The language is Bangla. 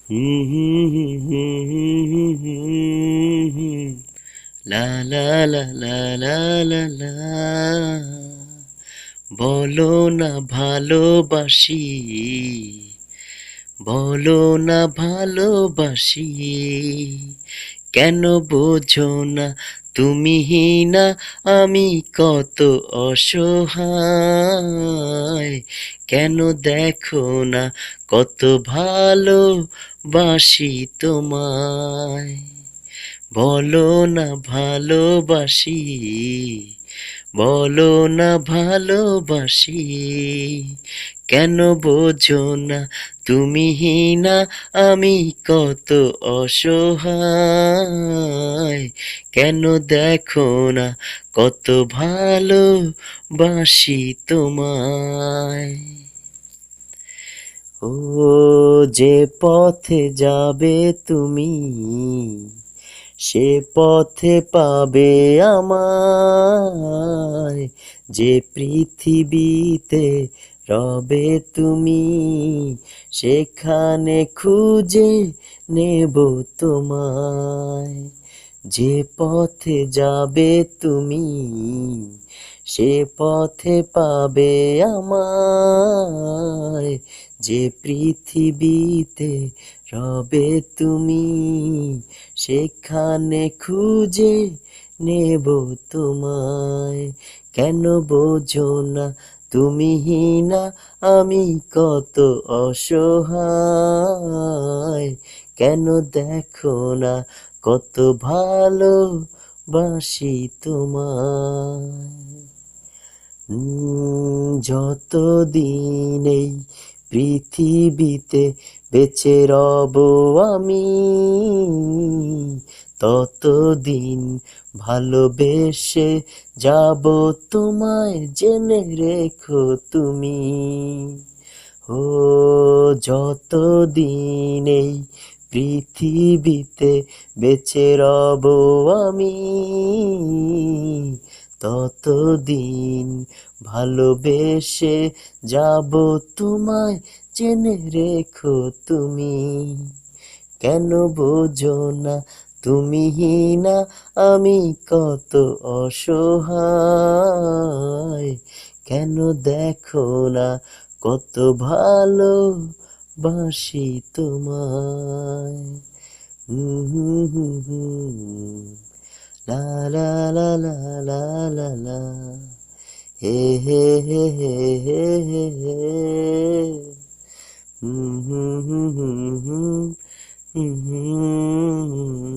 লা লা লা লা লা লা লা। বলো না ভালোবাসি, বলো না ভালোবাসি, কেন বোঝো না তুমি না আমি কত অসহায়, কেন দেখো না কত ভালো বাসি তোমায়। বলো না ভালোবাসি, বলো না ভালোবাসি, কেন বোঝো না তুমি না আমি কত অসহায়, কেন দেখো না কত ভালো বাসি তোমায়। ও যে পথে যাবে তুমি, সে পথে পাবে আমায়, যে পৃথিবীতে রবে তুমি, সেখানে খুঁজে নেব তোমায়। যে পথে যাবে তুমি, সে পথে পাবে আমায়, যে পৃথিবীতে রবে তুমি, সেখানে খুঁজে নেব তোমায়। কেন বোঝো না তুমি না আমি কত অসহায়, কেন দেখো না কত ভালো বাসি তোমায়। যতদিন এই পৃথিবীতে বেঁচে রব আমি, ততদিন ভালোবেসে যাব তোমায়, জেনে রেখো তুমি। ও যতদিন এই পৃথিবীতে বেঁচে রব আমি, ততদিন ভালোবেসে যাব তোমায়, জেনে রেখো তুমি। কেন বোঝো না তুমি না আমি কত অসহায়, কেন দেখো না কত ভালো বাসি তোমায়। লা লা লা লা লা লা লা, হে হে হে হে হে হে হে। হুম হুম হুম হুম হুম হুম হুম।